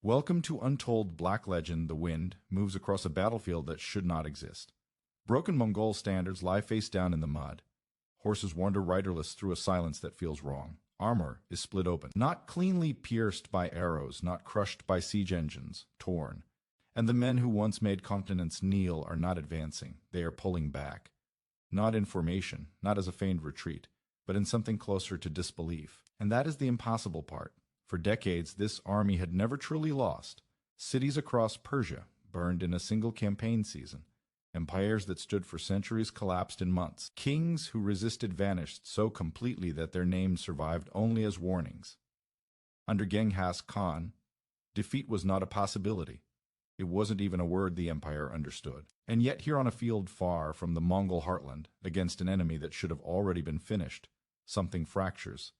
Welcome to untold black legend. The wind moves across a battlefield that should not exist. Broken Mongol standards lie face down in the mud. Horses wander riderless through a silence that feels wrong. Armor is split open, not cleanly pierced by arrows, not crushed by siege engines, torn. And the men who once made continents kneel are not advancing, they are pulling back. Not in formation, not as a feigned retreat, but in something closer to disbelief. And that is the impossible part. For decades, this army had never truly lost. Cities across Persia burned in a single campaign season. Empires that stood for centuries collapsed in months. Kings who resisted vanished so completely that their names survived only as warnings. Under Genghis Khan, defeat was not a possibility. It wasn't even a word the empire understood. And yet here on a field far from the Mongol heartland, against an enemy that should have already been finished, something fractures.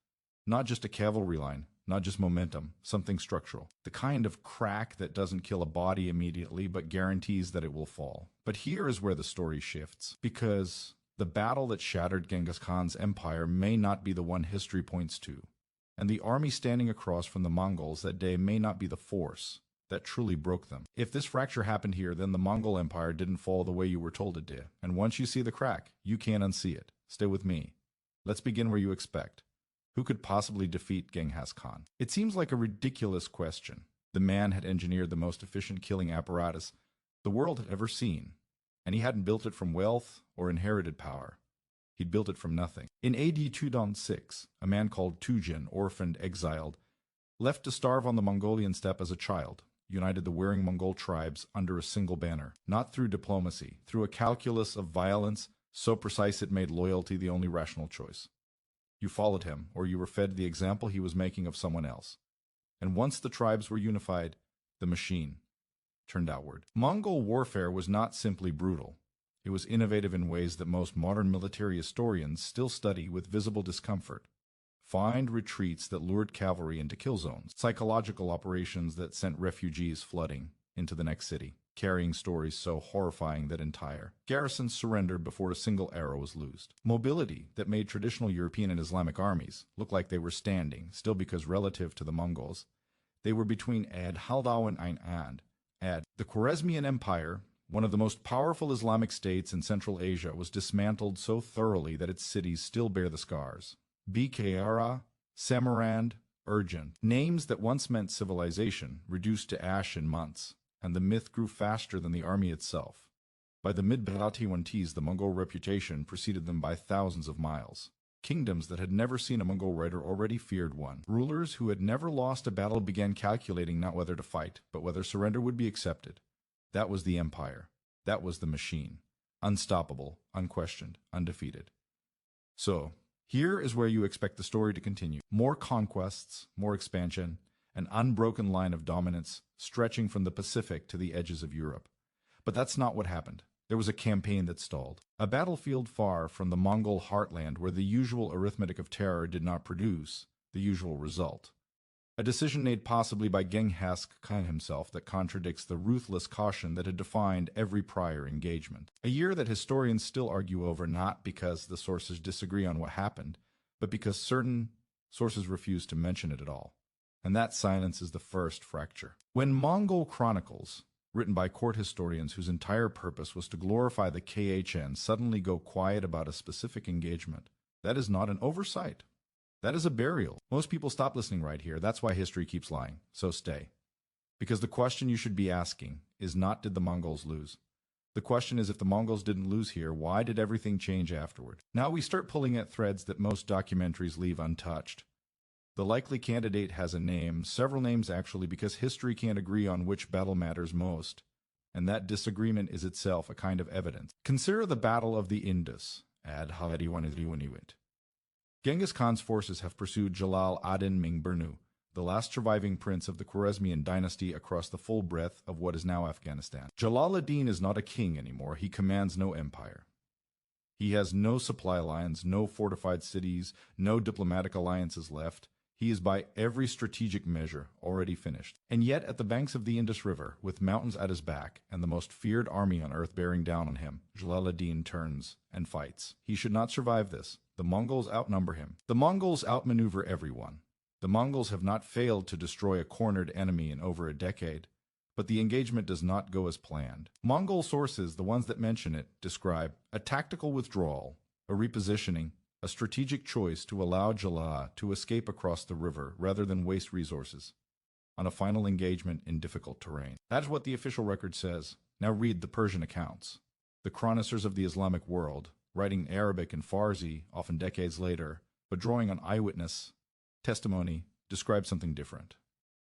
Not just a cavalry line, not just momentum, something structural. The kind of crack that doesn't kill a body immediately but guarantees that it will fall. But here is where the story shifts, because the battle that shattered Genghis Khan's empire may not be the one history points to, and the army standing across from the Mongols that day may not be the force that truly broke them. If this fracture happened here, then the Mongol Empire didn't fall the way you were told it did. And once you see the crack, you can't unsee it. Stay with me. Let's begin where you expect. Who could possibly defeat Genghis Khan? It seems like a ridiculous question. The man had engineered the most efficient killing apparatus the world had ever seen, and he hadn't built it from wealth or inherited power. He'd built it from nothing. In AD 206, a man called Tujin, orphaned, exiled, left to starve on the Mongolian steppe as a child, united the warring Mongol tribes under a single banner, not through diplomacy, through a calculus of violence so precise it made loyalty the only rational choice. You followed him, or you were fed the example he was making of someone else. And once the tribes were unified, the machine turned outward. Mongol warfare was not simply brutal. It was innovative in ways that most modern military historians still study with visible discomfort. Find retreats that lured cavalry into kill zones, psychological operations that sent refugees flooding into the next city, carrying stories so horrifying that entire garrisons surrendered before a single arrow was loosed. Mobility that made traditional European and Islamic armies look like they were standing, still because relative to the Mongols, they were between Ad Haldau and Ein Ad. The Khwarezmian Empire, one of the most powerful Islamic states in Central Asia, was dismantled so thoroughly that its cities still bear the scars. Bikhara, Samarkand, Urgent, names that once meant civilization, reduced to ash in months. And the myth grew faster than the army itself. By the mid-10s, the Mongol reputation preceded them by thousands of miles. Kingdoms that had never seen a Mongol rider already feared one. Rulers who had never lost a battle began calculating not whether to fight, but whether surrender would be accepted. That was the empire. That was the machine. Unstoppable, unquestioned, undefeated. So, here is where you expect the story to continue. More conquests, more expansion, an unbroken line of dominance stretching from the Pacific to the edges of Europe. But that's not what happened. There was a campaign that stalled. A battlefield far from the Mongol heartland where the usual arithmetic of terror did not produce the usual result. A decision made possibly by Genghis Khan himself that contradicts the ruthless caution that had defined every prior engagement. A year that historians still argue over, not because the sources disagree on what happened, but because certain sources refuse to mention it at all. And that silence is the first fracture. When Mongol chronicles, written by court historians whose entire purpose was to glorify the Khan, suddenly go quiet about a specific engagement, that is not an oversight. That is a burial. Most people stop listening right here. That's why history keeps lying. So stay. Because the question you should be asking is not, did the Mongols lose? The question is, if the Mongols didn't lose here, why did everything change afterward? Now we start pulling at threads that most documentaries leave untouched. The likely candidate has a name, several names actually, because history can't agree on which battle matters most, and that disagreement is itself a kind of evidence. Consider the Battle of the Indus. Genghis Khan's forces have pursued Jalal ad-Din Mingburnu, the last surviving prince of the Khwarezmian dynasty, across the full breadth of what is now Afghanistan. Jalal ad-Din is not a king anymore. He commands no empire. He has no supply lines, no fortified cities, no diplomatic alliances left. He is by every strategic measure already finished. And yet at the banks of the Indus River, with mountains at his back and the most feared army on earth bearing down on him, Jalal ad-Din turns and fights. He should not survive this. The Mongols outnumber him. The Mongols outmaneuver everyone. The Mongols have not failed to destroy a cornered enemy in over a decade, but the engagement does not go as planned. Mongol sources, the ones that mention it, describe a tactical withdrawal, a repositioning, a strategic choice to allow Jala to escape across the river rather than waste resources on a final engagement in difficult terrain. That's what the official record says. Now read the Persian accounts. The chroniclers of the Islamic world, writing Arabic and Farsi, often decades later, but drawing on eyewitness testimony, describe something different.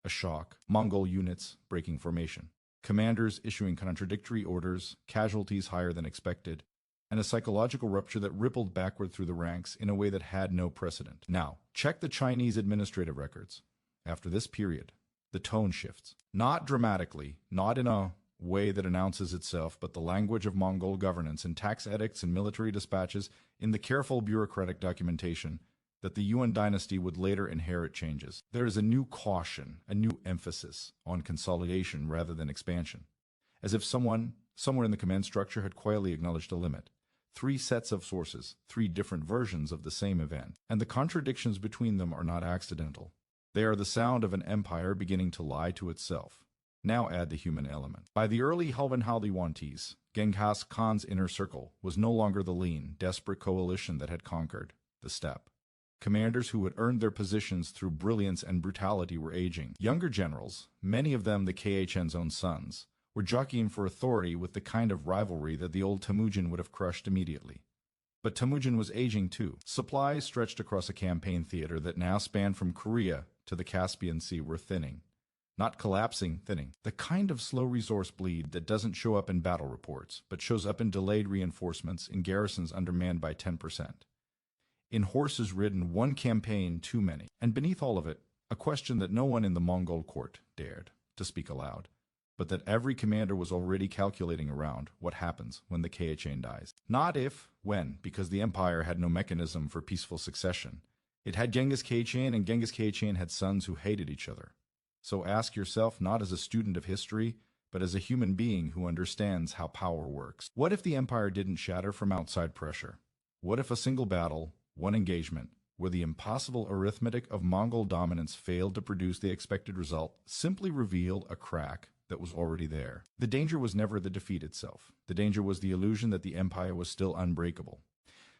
A shock, Mongol units breaking formation, commanders issuing contradictory orders, casualties higher than expected, and a psychological rupture that rippled backward through the ranks in a way that had no precedent. Now, check the Chinese administrative records. After this period, the tone shifts. Not dramatically, not in a way that announces itself, but the language of Mongol governance in tax edicts and military dispatches, in the careful bureaucratic documentation that the Yuan dynasty would later inherit changes. There is a new caution, a new emphasis on consolidation rather than expansion, as if someone, somewhere in the command structure, had quietly acknowledged a limit. 3 sets of sources, 3 different versions of the same event, and the contradictions between them are not accidental. They are the sound of an empire beginning to lie to itself. Now add the human element. By the early Halvanhaldiwantis, Genghis Khan's inner circle was no longer the lean, desperate coalition that had conquered the steppe. Commanders who had earned their positions through brilliance and brutality were aging. Younger generals, many of them the Khan's own sons, were jockeying for authority with the kind of rivalry that the old Temujin would have crushed immediately. But Temujin was aging too. Supplies stretched across a campaign theater that now spanned from Korea to the Caspian Sea were thinning. Not collapsing, thinning. The kind of slow resource bleed that doesn't show up in battle reports, but shows up in delayed reinforcements in garrisons undermanned by 10%. In horses ridden, one campaign too many. And beneath all of it, a question that no one in the Mongol court dared to speak aloud, but that every commander was already calculating around: what happens when the Khan dies. Not if, when, because the empire had no mechanism for peaceful succession. It had Genghis Khan, and Genghis Khan had sons who hated each other. So ask yourself, not as a student of history, but as a human being who understands how power works. What if the empire didn't shatter from outside pressure? What if a single battle, one engagement, where the impossible arithmetic of Mongol dominance failed to produce the expected result, simply revealed a crack that was already there? The danger was never the defeat itself. The danger was the illusion that the empire was still unbreakable.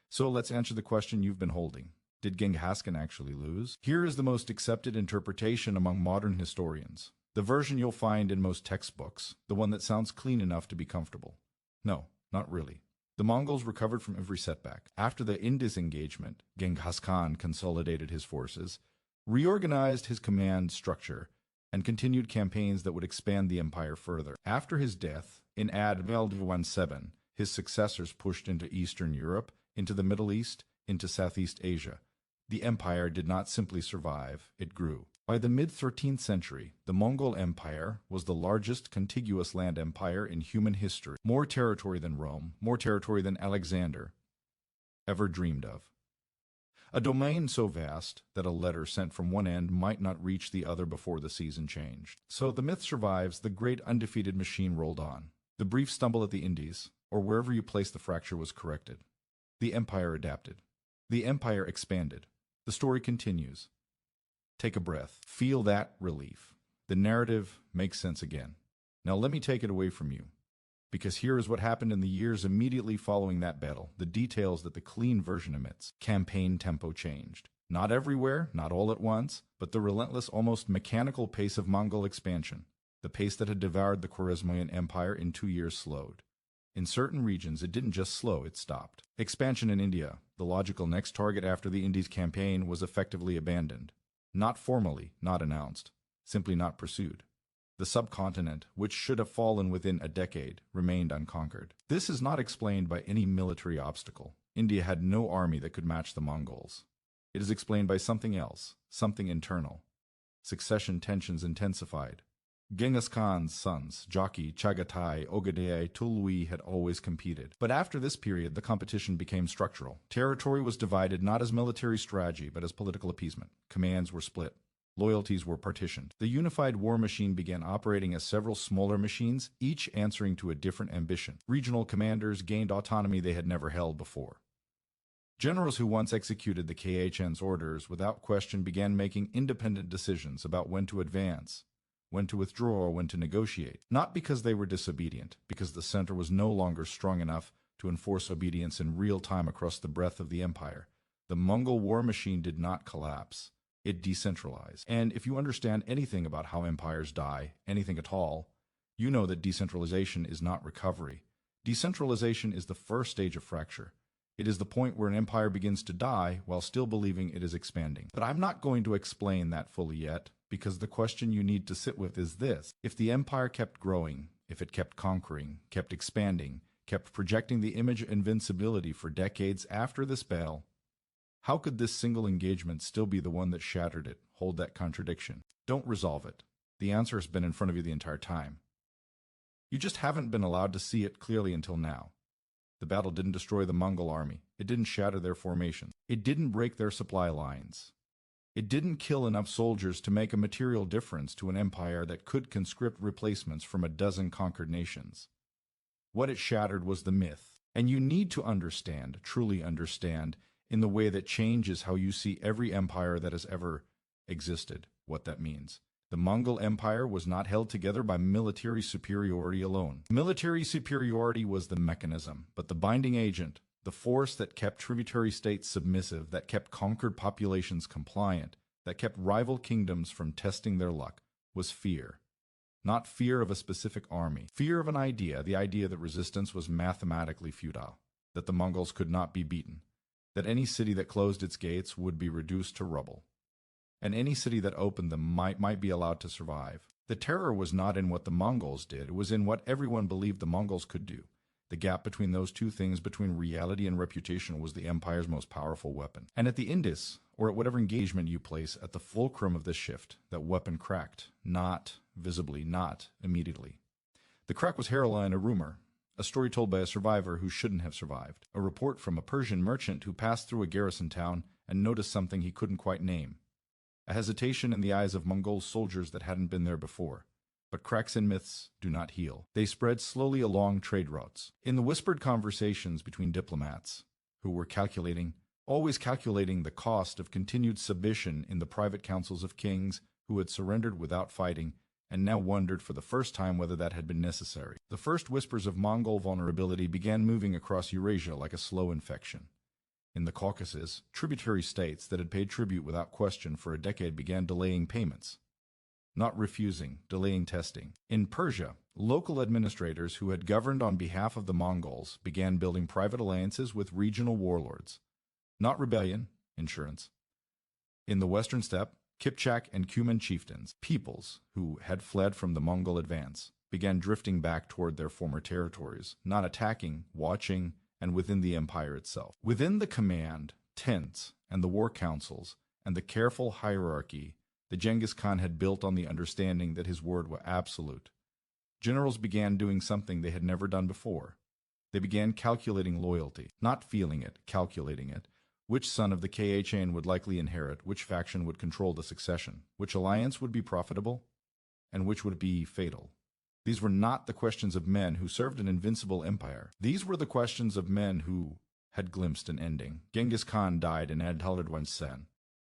So let's answer the question you've been holding. Did Genghis Khan actually lose? Here is the most accepted interpretation among modern historians. The version you'll find in most textbooks, the one that sounds clean enough to be comfortable. No, not really. The Mongols recovered from every setback. After the Indus engagement, Genghis Khan consolidated his forces, reorganized his command structure, and continued campaigns that would expand the empire further. After his death, in Ad 1217, his successors pushed into Eastern Europe, into the Middle East, into Southeast Asia. The empire did not simply survive, it grew. By the mid-13th century, the Mongol Empire was the largest contiguous land empire in human history. More territory than Rome, more territory than Alexander ever dreamed of. A domain so vast that a letter sent from one end might not reach the other before the season changed. So the myth survives, the great undefeated machine rolled on. The brief stumble at the Indies, or wherever you place the fracture, was corrected. The empire adapted. The empire expanded. The story continues. Take a breath. Feel that relief. The narrative makes sense again. Now let me take it away from you, because here is what happened in the years immediately following that battle, the details that the clean version omits. Campaign tempo changed. Not everywhere, not all at once, but the relentless, almost mechanical pace of Mongol expansion, the pace that had devoured the Khwarezmian Empire in 2 years, slowed. In certain regions, it didn't just slow, it stopped. Expansion in India, the logical next target after the Indies campaign, was effectively abandoned. Not formally, not announced, simply not pursued. The subcontinent, which should have fallen within a decade, remained unconquered. This is not explained by any military obstacle. India had no army that could match the Mongols. It is explained by something else, something internal. Succession tensions intensified. Genghis Khan's sons, Jaki, Chagatai, Ogadei, Tului, had always competed. But after this period, the competition became structural. Territory was divided not as military strategy, but as political appeasement. Commands were split. Loyalties were partitioned. The unified war machine began operating as several smaller machines, each answering to a different ambition. Regional commanders gained autonomy they had never held before. Generals who once executed the KHN's orders without question began making independent decisions about when to advance, when to withdraw, or when to negotiate, not because they were disobedient, because the center was no longer strong enough to enforce obedience in real time across the breadth of the empire. The Mongol war machine did not collapse. It decentralized. And if you understand anything about how empires die, anything at all, you know that decentralization is not recovery. Decentralization is the first stage of fracture. It is the point where an empire begins to die while still believing it is expanding. But I'm not going to explain that fully yet, because the question you need to sit with is this. If the empire kept growing, if it kept conquering, kept expanding, kept projecting the image of invincibility for decades after this battle, how could this single engagement still be the one that shattered it? Hold that contradiction. Don't resolve it. The answer has been in front of you the entire time. You just haven't been allowed to see it clearly until now. The battle didn't destroy the Mongol army. It didn't shatter their formation. It didn't break their supply lines. It didn't kill enough soldiers to make a material difference to an empire that could conscript replacements from a dozen conquered nations. What it shattered was the myth. And you need to understand, truly understand, in the way that changes how you see every empire that has ever existed, what that means. The Mongol Empire was not held together by military superiority alone. Military superiority was the mechanism, but the binding agent, the force that kept tributary states submissive, that kept conquered populations compliant, that kept rival kingdoms from testing their luck, was fear. Not fear of a specific army. Fear of an idea, the idea that resistance was mathematically futile, that the Mongols could not be beaten, that any city that closed its gates would be reduced to rubble, and any city that opened them might be allowed to survive. The terror was not in what the Mongols did, it was in what everyone believed the Mongols could do. The gap between those two things, between reality and reputation, was the empire's most powerful weapon. And at the Indus, or at whatever engagement you place at the fulcrum of this shift, that weapon cracked, not visibly, not immediately. The crack was hairline, a rumor, a story told by a survivor who shouldn't have survived, a report from a Persian merchant who passed through a garrison town and noticed something he couldn't quite name. A hesitation in the eyes of Mongol soldiers that hadn't been there before. But cracks in myths do not heal. They spread slowly along trade routes. In the whispered conversations between diplomats, who were always calculating the cost of continued submission in the private councils of kings who had surrendered without fighting and now wondered for the first time whether that had been necessary. The first whispers of Mongol vulnerability began moving across Eurasia like a slow infection. In the Caucasus, tributary states that had paid tribute without question for a decade began delaying payments. Not refusing, delaying testing. In Persia, local administrators who had governed on behalf of the Mongols began building private alliances with regional warlords. Not rebellion, insurance. In the western steppe, Kipchak and Cuman chieftains, peoples who had fled from the Mongol advance, began drifting back toward their former territories, not attacking, watching, and within the empire itself. Within the command, tents, and the war councils, and the careful hierarchy, the Genghis Khan had built on the understanding that his word was absolute. Generals began doing something they had never done before. They began calculating loyalty, not feeling it, calculating it. Which son of the KHN would likely inherit, which faction would control the succession, which alliance would be profitable, and which would be fatal. These were not the questions of men who served an invincible empire. These were the questions of men who had glimpsed an ending. Genghis Khan died in Adhalidwan Sen.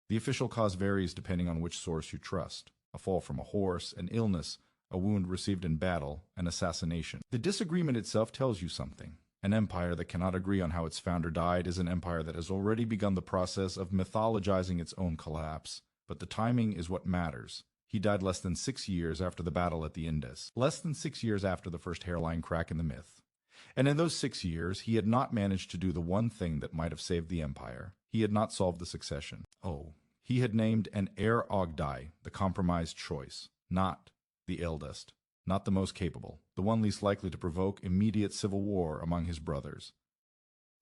The official cause varies depending on which source you trust. A fall from a horse, an illness, a wound received in battle, an assassination. The disagreement itself tells you something. An empire that cannot agree on how its founder died is an empire that has already begun the process of mythologizing its own collapse. But the timing is what matters. He died less than 6 years after the battle at the Indus, less than 6 years after the first hairline crack in the myth. And in those 6 years, he had not managed to do the one thing that might have saved the empire. He had not solved the succession. Oh, he had named an heir Ogdai, the compromised choice, not the eldest, not the most capable, the one least likely to provoke immediate civil war among his brothers.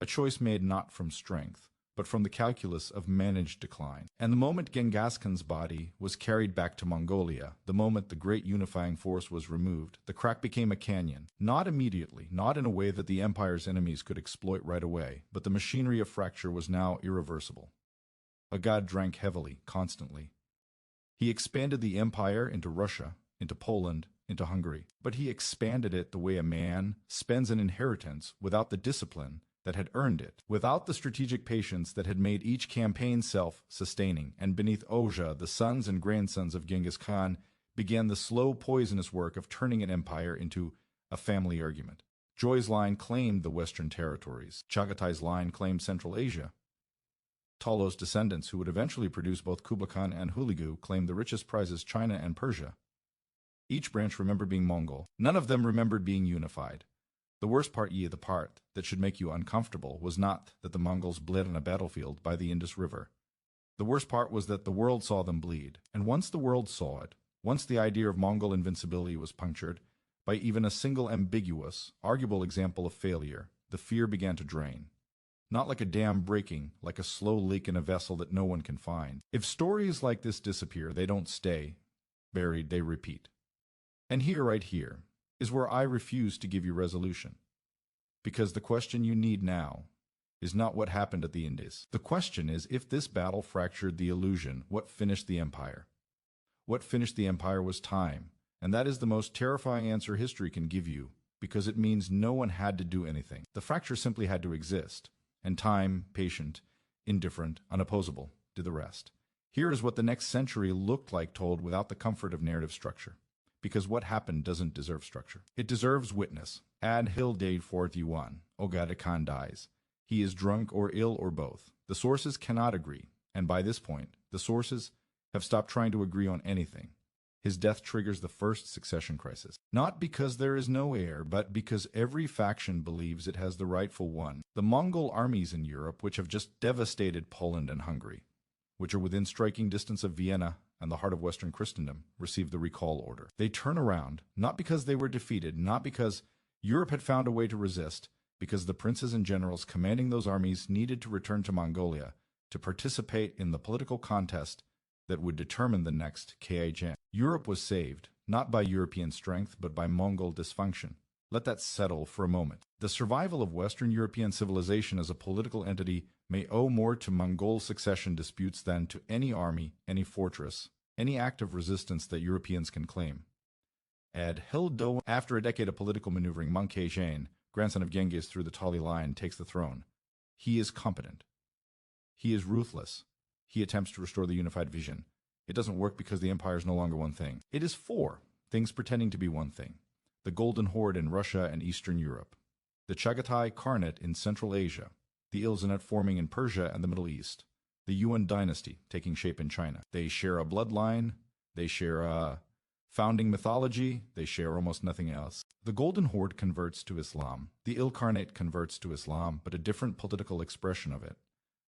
A choice made not from strength, but from the calculus of managed decline. And the moment Genghis Khan's body was carried back to Mongolia, the moment the great unifying force was removed, the crack became a canyon. Not immediately, not in a way that the empire's enemies could exploit right away, but the machinery of fracture was now irreversible. A god drank heavily, constantly. He expanded the empire into Russia, into Poland, into Hungary, but he expanded it the way a man spends an inheritance without the discipline that had earned it, without the strategic patience that had made each campaign self-sustaining, and beneath Oja, the sons and grandsons of Genghis Khan began the slow, poisonous work of turning an empire into a family argument. Joy's line claimed the Western territories. Chaghatay's line claimed Central Asia. Tolo's descendants, who would eventually produce both Kublai Khan and Hulagu, claimed the richest prizes China and Persia. Each branch remembered being Mongol. None of them remembered being unified. The worst part, the part that should make you uncomfortable, was not that the Mongols bled on a battlefield by the Indus River. The worst part was that the world saw them bleed. And once the world saw it, once the idea of Mongol invincibility was punctured by even a single ambiguous, arguable example of failure, the fear began to drain. Not like a dam breaking, like a slow leak in a vessel that no one can find. If stories like this disappear, they don't stay buried, they repeat. And here, right here, is where I refuse to give you resolution. Because the question you need now is not what happened at the Indies. The question is, if this battle fractured the illusion, what finished the empire? What finished the empire was time, and that is the most terrifying answer history can give you, because it means no one had to do anything. The fracture simply had to exist, and time, patient, indifferent, unopposable, did the rest. Here is what the next century looked like told without the comfort of narrative structure. Because what happened doesn't deserve structure. It deserves witness. Ad Hill Dade 41. Ogada Khan dies. He is drunk or ill or both. The sources cannot agree, and by this point, the sources have stopped trying to agree on anything. His death triggers the first succession crisis. Not because there is no heir, but because every faction believes it has the rightful one. The Mongol armies in Europe, which have just devastated Poland and Hungary, which are within striking distance of Vienna and the heart of Western Christendom, receive the recall order. They turn around, not because they were defeated, not because Europe had found a way to resist, because the princes and generals commanding those armies needed to return to Mongolia to participate in the political contest that would determine the next Kaghan. Europe was saved, not by European strength, but by Mongol dysfunction. Let that settle for a moment. The survival of Western European civilization as a political entity may owe more to Mongol succession disputes than to any army, any fortress, any act of resistance that Europeans can claim. Ad Hildo, after a decade of political maneuvering, Kaghan, grandson of Genghis through the Tali line, takes the throne. He is competent. He is ruthless. He attempts to restore the unified vision. It doesn't work because the empire is no longer one thing. It is four things pretending to be one thing. The Golden Horde in Russia and Eastern Europe. The Chagatai Khanate in Central Asia. The Ilkhanate forming in Persia and the Middle East. The Yuan dynasty taking shape in China. They share a bloodline. They share a founding mythology. They share almost nothing else. The Golden Horde converts to Islam. The Ilkhanate converts to Islam, but a different political expression of it.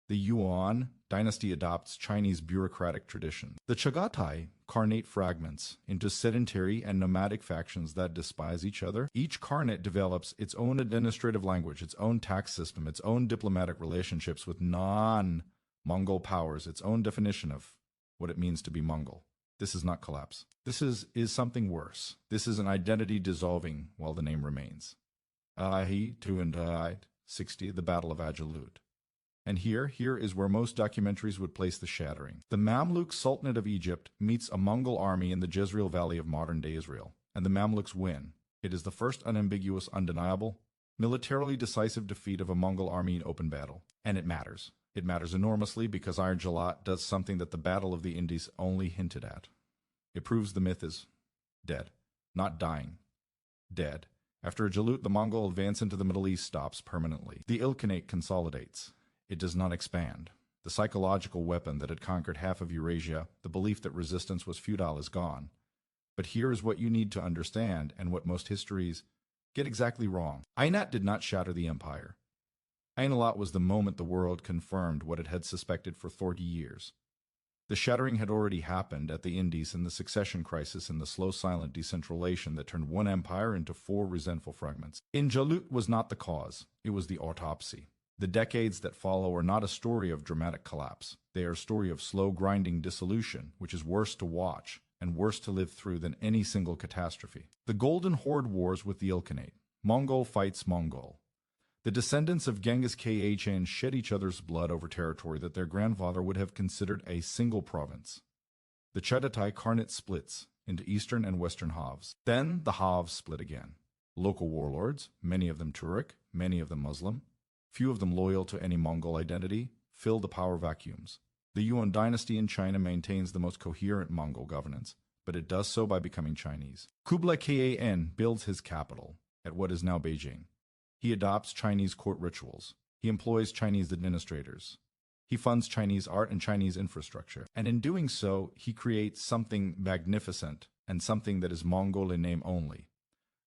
The Yuan dynasty adopts Chinese bureaucratic traditions. The Chagatai Khanate fragments into sedentary and nomadic factions that despise each other. Each Khanate develops its own administrative language, its own tax system, its own diplomatic relationships with non-Mongol powers, its own definition of what it means to be Mongol. This is not collapse. This is something worse. This is an identity dissolving while the name remains. Ahi, 260, the Battle of Ajalut. And here is where most documentaries would place the shattering. The Mamluk Sultanate of Egypt meets a Mongol army in the Jezreel Valley of modern-day Israel, and the Mamluks win. It is the first unambiguous, undeniable, militarily decisive defeat of a Mongol army in open battle. And it matters. It matters enormously because Iron Jalat does something that the Battle of the Indies only hinted at. It proves the myth is dead, not dying. Dead. After Jalut, the Mongol advance into the Middle East stops permanently. The Ilkhanate consolidates. It does not expand. The psychological weapon that had conquered half of Eurasia, the belief that resistance was futile, is gone. But here is what you need to understand, and what most histories get exactly wrong. Ainat did not shatter the empire. Ainalat was the moment the world confirmed what it had suspected for 30 years. The shattering had already happened at the Indies in the succession crisis and the slow, silent decentralization that turned one empire into four resentful fragments. In Jalut was not the cause, it was the autopsy. The decades that follow are not a story of dramatic collapse. They are a story of slow, grinding dissolution, which is worse to watch and worse to live through than any single catastrophe. The Golden Horde wars with the Ilkhanate. Mongol fights Mongol. The descendants of Genghis Khan shed each other's blood over territory that their grandfather would have considered a single province. The Chagatai Khanate splits into eastern and western halves. Then the halves split again. Local warlords, many of them Turkic, many of them Muslim, few of them loyal to any Mongol identity, fill the power vacuums. The Yuan dynasty in China maintains the most coherent Mongol governance, but it does so by becoming Chinese. Kublai Khan builds his capital at what is now Beijing. He adopts Chinese court rituals. He employs Chinese administrators. He funds Chinese art and Chinese infrastructure. And in doing so, he creates something magnificent and something that is Mongol in name only.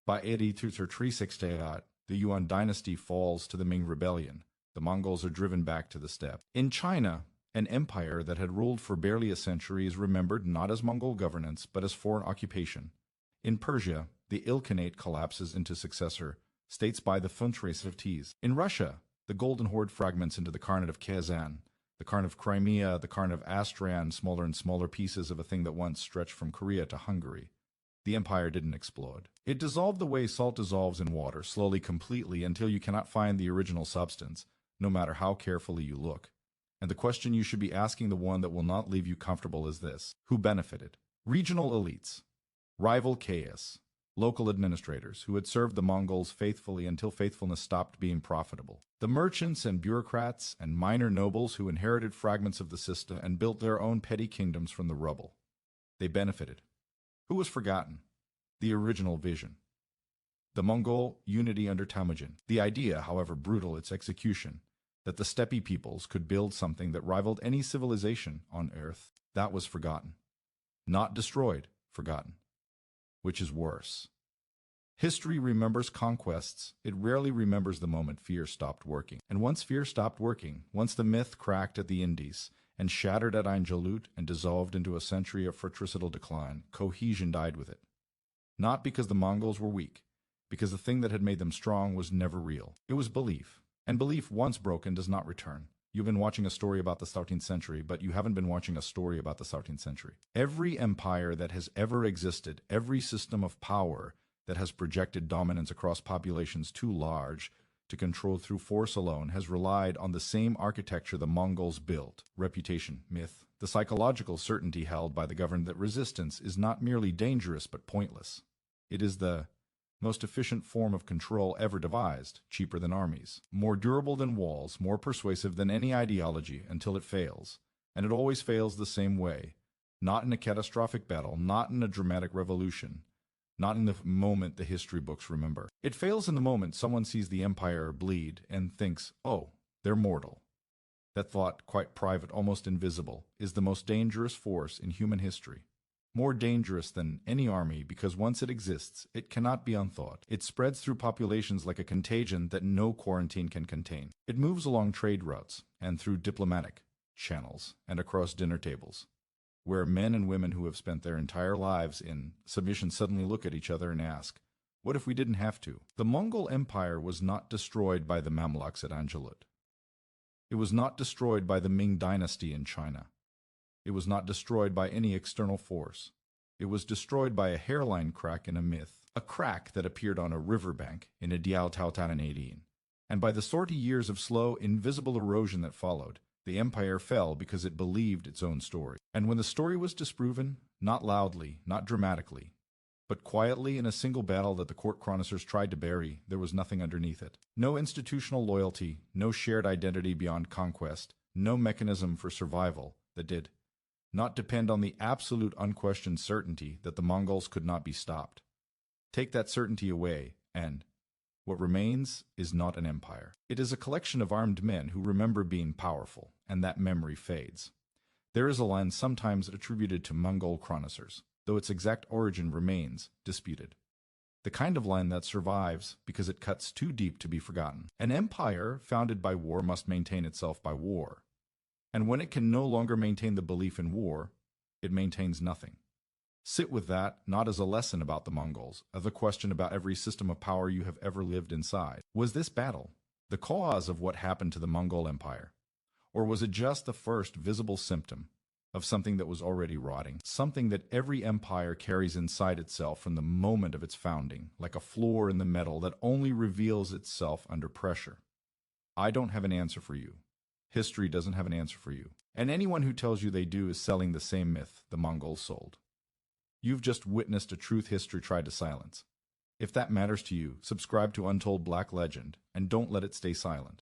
By 8368, the Yuan dynasty falls to the Ming Rebellion. The Mongols are driven back to the steppe. In China, an empire that had ruled for barely a century is remembered not as Mongol governance, but as foreign occupation. In Persia, the Ilkhanate collapses into successor states by the Funtrace of Ts. In Russia, the Golden Horde fragments into the Khanate of Kazan, the Khanate of Crimea, the Khanate of Astrakhan, smaller and smaller pieces of a thing that once stretched from Korea to Hungary. The empire didn't explode. It dissolved the way salt dissolves in water, slowly, completely, until you cannot find the original substance, no matter how carefully you look. And the question you should be asking, the one that will not leave you comfortable, is this: who benefited? Regional elites, rival chaos, local administrators who had served the Mongols faithfully until faithfulness stopped being profitable. The merchants and bureaucrats and minor nobles who inherited fragments of the system and built their own petty kingdoms from the rubble. They benefited. Who was forgotten? The original vision. The Mongol unity under Temujin. The idea, however brutal its execution, that the steppe peoples could build something that rivaled any civilization on earth, that was forgotten. Not destroyed, forgotten. Which is worse. History remembers conquests. It rarely remembers the moment fear stopped working. And once fear stopped working, once the myth cracked at the Indies and shattered at Ain Jalut and dissolved into a century of fratricidal decline, cohesion died with it. Not because the Mongols were weak, because the thing that had made them strong was never real. It was belief. And belief once broken does not return. You've been watching a story about the 13th century, but you haven't been watching a story about the 13th century. Every empire that has ever existed, every system of power that has projected dominance across populations too large to control through force alone has relied on the same architecture the Mongols built: reputation, myth, the psychological certainty held by the governed that resistance is not merely dangerous but pointless. It is the most efficient form of control ever devised, cheaper than armies, more durable than walls, more persuasive than any ideology until it fails. And it always fails the same way. Not in a catastrophic battle, not in a dramatic revolution, not in the moment the history books remember. It fails in the moment someone sees the empire bleed and thinks, oh, they're mortal. That thought, quite private, almost invisible, is the most dangerous force in human history. More dangerous than any army, because once it exists, it cannot be unthought. It spreads through populations like a contagion that no quarantine can contain. It moves along trade routes and through diplomatic channels and across dinner tables, where men and women who have spent their entire lives in submission suddenly look at each other and ask, what if we didn't have to? The Mongol Empire was not destroyed by the Mamluks at Ain Jalut. It was not destroyed by the Ming dynasty in China. It was not destroyed by any external force. It was destroyed by a hairline crack in a myth, a crack that appeared on a riverbank in a Diao Taotan 18. And by the 40 years of slow, invisible erosion that followed, the empire fell because it believed its own story. And when the story was disproven, not loudly, not dramatically, but quietly in a single battle that the court chroniclers tried to bury, there was nothing underneath it. No institutional loyalty, no shared identity beyond conquest, no mechanism for survival that did not depend on the absolute unquestioned certainty that the Mongols could not be stopped. Take that certainty away, and what remains is not an empire. It is a collection of armed men who remember being powerful, and that memory fades. There is a line sometimes attributed to Mongol chroniclers, though its exact origin remains disputed. The kind of line that survives because it cuts too deep to be forgotten. An empire founded by war must maintain itself by war. And when it can no longer maintain the belief in war, it maintains nothing. Sit with that not as a lesson about the Mongols, as a question about every system of power you have ever lived inside. Was this battle the cause of what happened to the Mongol Empire? Or was it just the first visible symptom of something that was already rotting, something that every empire carries inside itself from the moment of its founding, like a flaw in the metal that only reveals itself under pressure? I don't have an answer for you. History doesn't have an answer for you. And anyone who tells you they do is selling the same myth the Mongols sold. You've just witnessed a truth history tried to silence. If that matters to you, subscribe to Untold Black Legend, and don't let it stay silent.